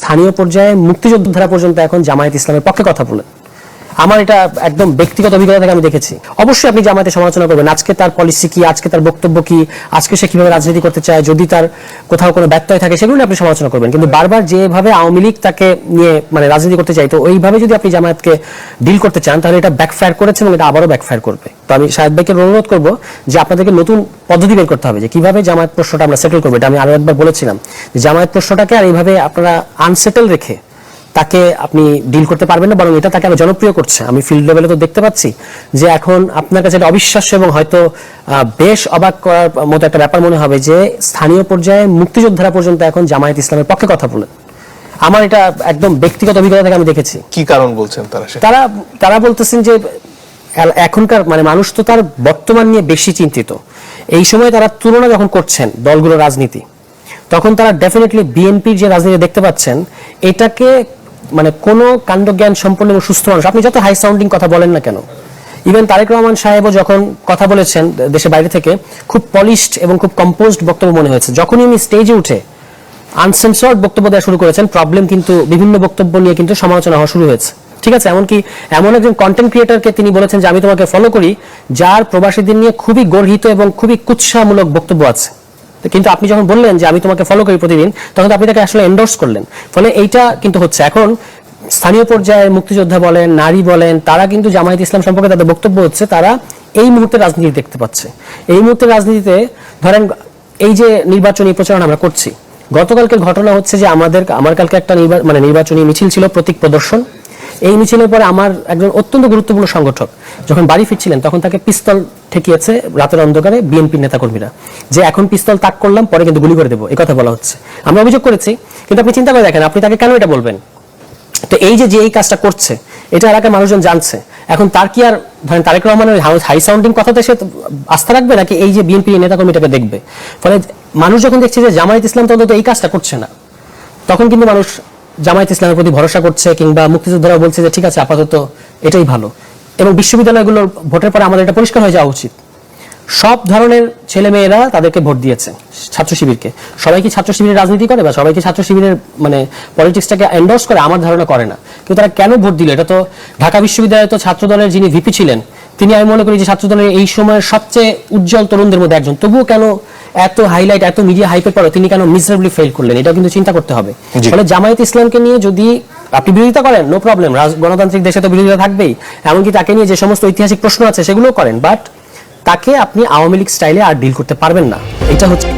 স্থানীয় পর্যায়ে মুক্তিযোদ্ধারা পর্যন্ত এখন জামায়াত ইসলামের পক্ষে কথা বলেন। আমার এটা একদম ব্যক্তিগত অভিজ্ঞতা থেকে আমি দেখেছি। অবশ্যই আপনি জামায়াতের সমালোচনা করবেন, আজকে তার পলিসি কি, আজকে তার বক্তব্য কি, আজকে সে কিভাবে রাজনীতি করতে চায়, যদি তার কোথাও কোনো ব্যত্যয় থাকে সেগুলো আপনি সমালোচনা করবেন। কিন্তু বারবার যেভাবে আওয়ামী লীগ তাকে নিয়ে রাজনীতি করতে চাই, তো ওইভাবে যদি আপনি জামায়াতকে ডিল করতে চান তাহলে এটা ব্যাকফায়ার করেছে এবং এটা আবারও ব্যাকফায়ার করবে। তো আমি শাহেদ ভাইকে অনুরোধ করবো যে আপনাদেরকে নতুন পদ্ধতি বের করতে হবে যে কিভাবে জামায়াত প্রশ্নটা আমরা সেটেল করবো। এটা আমি আরো একবার বলেছিলাম যে জামায়াত প্রশ্নটাকে আর এইভাবে আপনারা আনসেটেল রেখে তাকে আপনি ডিল করতে পারবেন না, বরং এটা তাকে আরো জনপ্রিয় করছে। আমি ফিল্ড লেভেলে তো দেখতে পাচ্ছি যে এখন আপনার কাছে এটা অবিশ্বাস্য এবং হয়তো বেশ অবাক করার মতো একটা ব্যাপার মনে হবে যে স্থানীয় পর্যায়ে মুক্তিযোদ্ধারা পর্যন্ত এখন জামায়াত ইসলামের পক্ষে কথা বলেন। আমার এটা একদম ব্যক্তিগত অভিজ্ঞতা থেকে আমি দেখেছি। কি কারণ বলছেন তারা বলতেছেন যে এখনকার মানুষ তো তার বর্তমান নিয়ে বেশি চিন্তিত। এই সময় তারা তুলনা যখন করছেন দলগুলোর রাজনীতি, তখন তারা ডেফিনেটলি বিএনপির যে রাজনীতি দেখতে পাচ্ছেন এটাকে কোনো কাণ্ডজ্ঞান সম্পন্ন এবং সুস্থ মানুষ, আপনি যত হাই সাউন্ডিং কথা বলেন না কেন, ইভেন তারেক রহমান সাহেবও যখন কথা বলেছেন দেশের বাইরে থেকে খুব পলিশড এবং খুব কম্পোজড বক্তব্য মনে হয়েছে। যখনই উনি স্টেজে উঠে আনসেন্সর্ড বক্তব্য দেওয়া শুরু করেছেন, প্রবলেম কিন্তু বিভিন্ন বক্তব্য নিয়ে কিন্তু সমালোচনা হওয়া শুরু হয়েছে। ঠিক আছে, এমনকি এমন একজন কন্টেন্ট ক্রিয়েটরকে তিনি বলেছেন যে আমি তোমাকে ফলো করি, যার প্রবাসীদের নিয়ে খুবই গর্হিত এবং খুবই কুৎসামূলক বক্তব্য আছে, কিন্তু আপনি যখন বললেন যে আমি তোমাকে ফলো করি প্রতিদিন, তখন আপনি তাকে আসলে এন্ডোর্স করলেন। ফলে এইটা কিন্তু হচ্ছে এখন স্থানীয় পর্যায়ে মুক্তিযোদ্ধা বলেন, নারী বলেন, তারা কিন্তু জামায়াত ইসলাম সম্পর্কে তাদের বক্তব্য হচ্ছে তারা এই মুহূর্তে রাজনীতি দেখতে পাচ্ছে। এই মুহূর্তে রাজনীতিতে ধরেন এই যে নির্বাচনী প্রচারণা আমরা করছি, গতকালকের ঘটনা হচ্ছে যে আমার কালকে একটা নির্বাচনী মিছিল ছিল, প্রতীক প্রদর্শন। এই মিছিলের পরে আমার একজন অত্যন্ত গুরুত্বপূর্ণ সংগঠক যখন বাড়ি ফিরছিলেন তখন তাকে পিস্তল ঠেকিয়েছে রাতের অন্ধকারে বিএনপির নেতাকর্মীরা, যে এখন পিস্তল তাক করলাম পরে কিন্তু গুলি করে দেবো, এই কথা বলা হচ্ছে। আমরা অভিযোগ করেছি, কিন্তু আপনি চিন্তা করে দেখেন আপনি তাকে কেন এটা বলবেন? তো এই যে এই কাজটা করছে এটা এলাকার মানুষজন জানছে, এখন তার কি আর ধরেন তারেক রহমানের হাই সাউন্ডিং কথাতে সে আস্থা রাখবে নাকি এই যে বিএনপি নেতাকর্মীটাকে দেখবে? ফলে মানুষ যখন দেখছে যে জামায়াত ইসলাম তো অন্তত এই কাজটা করছে না, তখন কিন্তু মানুষ জামায়াত ইসলামের প্রতি ভরসা করছে, কিংবা মুক্তিযোদ্ধারা বলছে যে ঠিক আছে আপাতত এটাই ভালো। এবং বিশ্ববিদ্যালয়গুলোর ভোটের পরে আমাদের এটা পরিষ্কার হয়ে যাওয়া উচিত, সব ধরনের ছেলে মেয়েরা তাদেরকে ভোট দিয়েছে ছাত্র শিবিরকে। সবাই কি ছাত্র শিবিরের রাজনীতি করে বা সবাই কি ছাত্র শিবিরের পলিটিক্সটাকে এন্ডোর্স করে? আমার ধারণা করে না। কিন্তু তারা কেন ভোট দিল? এটা তো ঢাকা বিশ্ববিদ্যালয়ে তো ছাত্র দলের যিনি ভিপি ছিলেন তিনি, আমি মনে করি যে ছাত্র দলের এই সময়ের সবচেয়ে উজ্জ্বল তরুণদের মধ্যে একজন, তবুও কেন এত হাইলাইট, এত মিডিয়া হাইপের পরে তিনি কেন মিজারেবলি ফেল করলেন? এটা কিন্তু চিন্তা করতে হবে। ফলে জামায়াত ইসলামকে নিয়ে যদি আপনি বিরোধিতা করেন, নো প্রবলেম, গণতান্ত্রিক দেশে তো বিরোধিতা থাকবেই, এমনকি তাকে নিয়ে যে সমস্ত ঐতিহাসিক প্রশ্ন আছে সেগুলোও করেন, বাট তাকে আপনি আওয়ামী লীগ স্টাইলে আর ডিল করতে পারবেন না। এটা হচ্ছে